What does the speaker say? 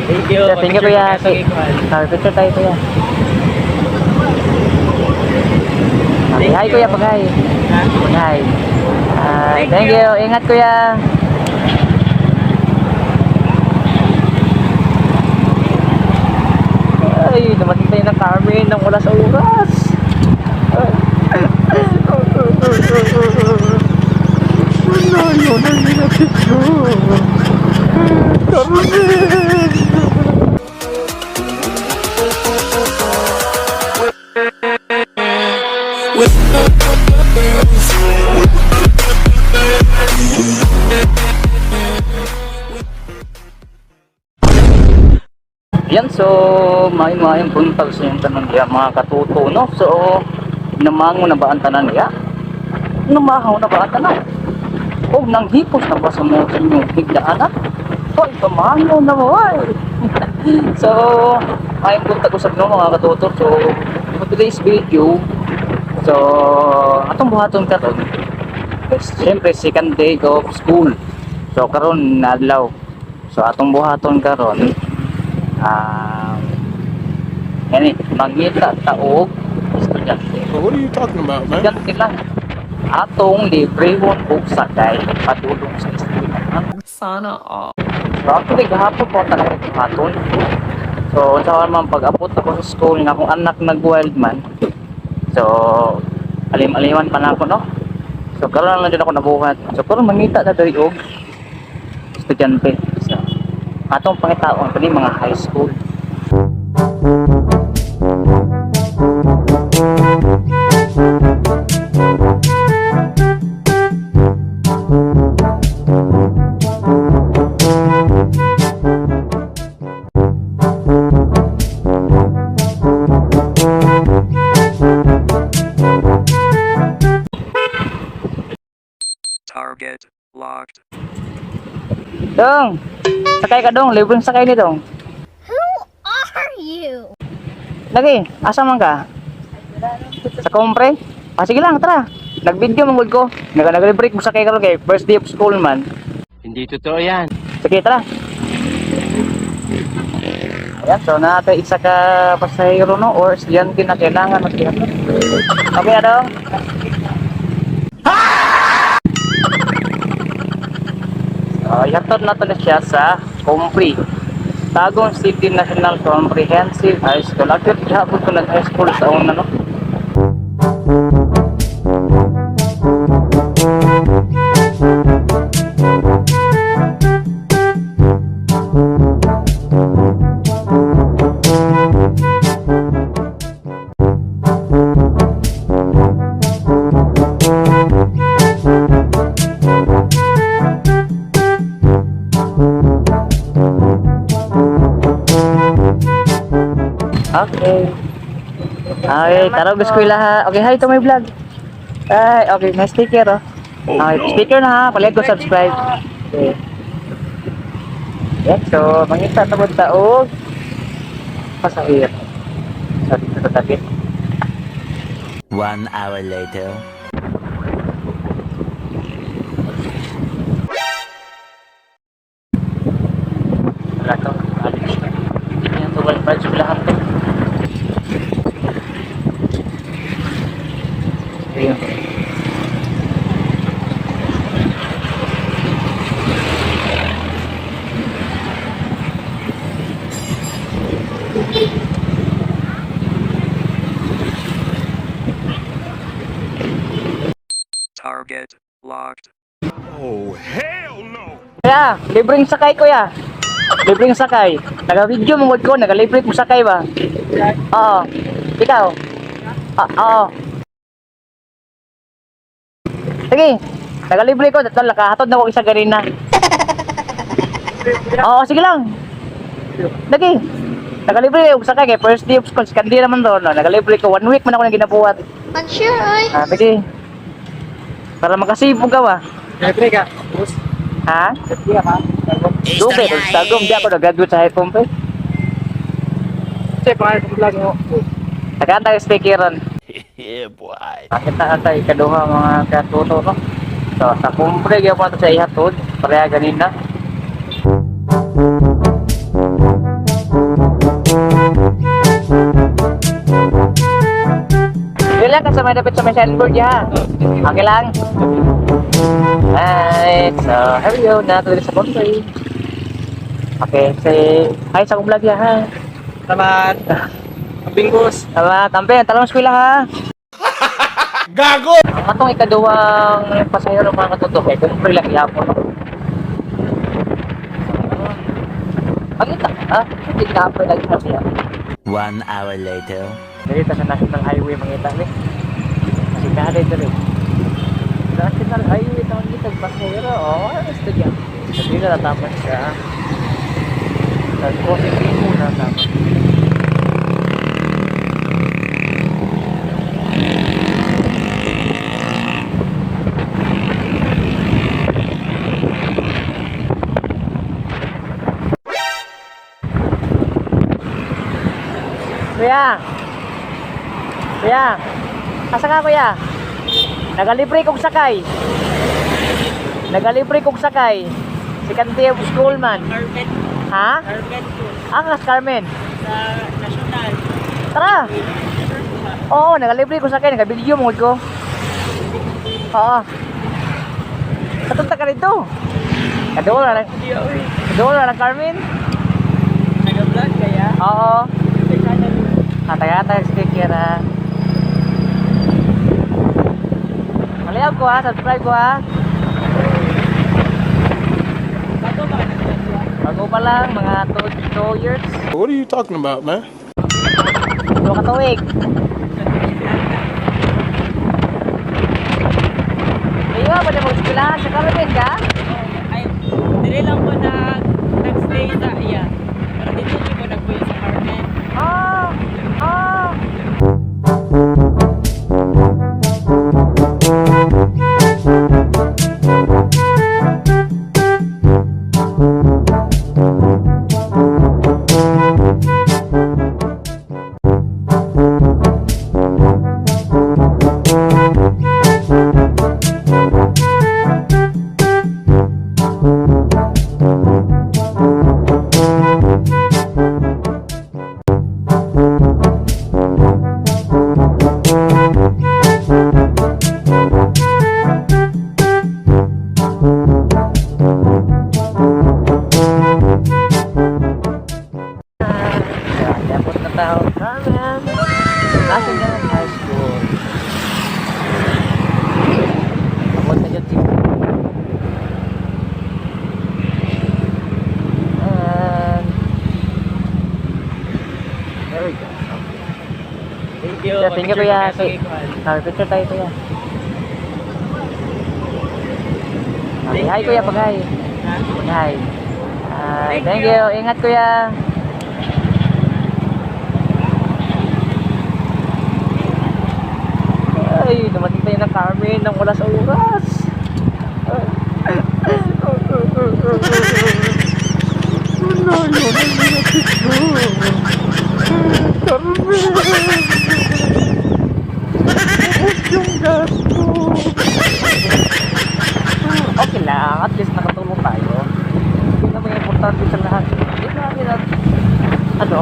Thank you. Thank you kuya. Sabi picture tayo kuya. Okay, hi kuya, pag-hi. Pag-hi. Thank you. Ingat kuya. Ay, dumating tayo ng Carmen ng oras-oras. Yan, so maayong buntag sa yung tanan niya mga katuto, no? So namango na ba ang tanan niya? Namahaw na ba ang tanan? O nang hipos na ba sa mga inyong higdaanan? Hoy, pamango na mo ay! So maayong buntag usap no mga katuto. So for today's video, so atong buhaton karon is siyempre second day of school. So karon na adlaw. So atong buhaton karon yani mangita taog estudyante. What are you talking about, man? Estudyante lang atong librehon ug sakay padulong sa eskwelahan. Sana all. So actually gahapon po talaga ito haton. So sa man pag-abot ako sa school nga akong anak nag-wild man. So alim-aliman pa na ako, no? So karon lang din ako nabuhat. So karon mangita ta diri og estudyante. So atong pangitaon kani mga high school. Target locked. Dong, sakay ka dong, libreng sakay ni dong. Who are you? Lagi, asa man ka? Sa kompre? Sige lang, tara. Nag-video mangod ko. Nag-break mo sakay karon kay first day of school man. Hindi totoo yan. Sige, tara. Ayan, so natin isa ka pasahero, no? Or estudyante na kailangan mag-ihatod. Okay na dong? Ihatod na to na siya sa Compre, Tagum City National Comprehensive High School. Actually, hapon ko nag-high school sa una, no? Okay. Okay, tara gusto ko ha. Okay, hi to my vlog. Ay, okay, may sticker oh. Okay, sticker na ha. Palit ko subscribe. Okay. Yan, so mangita na mo taog pasahero. So, dito sa tabi. 1 hour later. Wala to. Alis na. Yan, to wala pa lahat to. Ayun. Target locked. Oh, hell no! Kuya, libreng sakay kuya. Libreng sakay. Naga-video mong ko, naga-libre mo sakay ba? Oo. Ikaw? Oo. Sige, naga-libre ko. Dito, nakahatod na ako isa ganina. Oo, sige lang. Lagi. Naga-libre ko sakay kay first day of school. Second day naman doon. No? Naga-libre ko. 1 week man ako na ginabuhat. Unsure, oy. Sige. Para makasipog ka ba? Libre ka. Ha? Dube, Tagum, di ako nag-graduate sa high compre. Kasi pangalan ko vlog mo. Nagkanta yung stickeran. Yeah, boy. Nakita ata ikaduha mga katuto, no? So, sa compre, gaya mo ito sa ihatod. Pareha ganina. sa may dapat sa may signboard niya. Okay lang. Alright, so here we go. Natuloy sa country. Okay, say hi sa akong vlog ya ha. Salamat. Bingos. Salamat, tampe. Talong eskwela ha. Gago! Ang matong ikaduwang pasahero mga katutok eh, kung free lang yapon. Pagita, ha? Hindi ka free lang siya. 1 hour later. Dito sa National Highway mangita ni. Kasi kare dito rin. National Highway taon dito pasahero. Oh, estudyante. Sabi na natapos siya. Nag-crossing mo na natapos. Kuya! Kuya! Asa ka kuya? Nagalibre kong sakay. Nagalibre kong sakay. Si Kanti of Schoolman. Carmen. Ha? Carmen po. Ang Carmen. Sa National. Tara! Oo, nagalibre ko sakay. Nagabidyo mo ko. Oo. Katunta ka rito. Kadola na Carmen. Nag-vlog kaya? Oo. Sa channel. Kata-kata sticker ha. Maliaw ko ha, subscribe ko ha. Bago ba nag-vlog? Bago pa lang, mga 2 years. What are you talking about, man? 2 katuwig. Ayaw, pwede mo ispilahan sa Carmen ka? Ay, dili lang po nag-stay sa iya. Pero dito hindi po nagpuyo sa Carmen. Ah! Ah! Dapat na tao. Carmen! National High School. Abot na dyan siya. And there we go. Thank you. Yeah, thank you kuya. Picture tayo kuya. Okay, hi kuya, pag-hi. Pag-hi. Thank you. Ingat kuya. Ay, dumating tayo ng Carmen ng wala sa oras. Okay lang, at least nakatulong tayo. Hindi naman importante sa lahat. Hindi namin ano,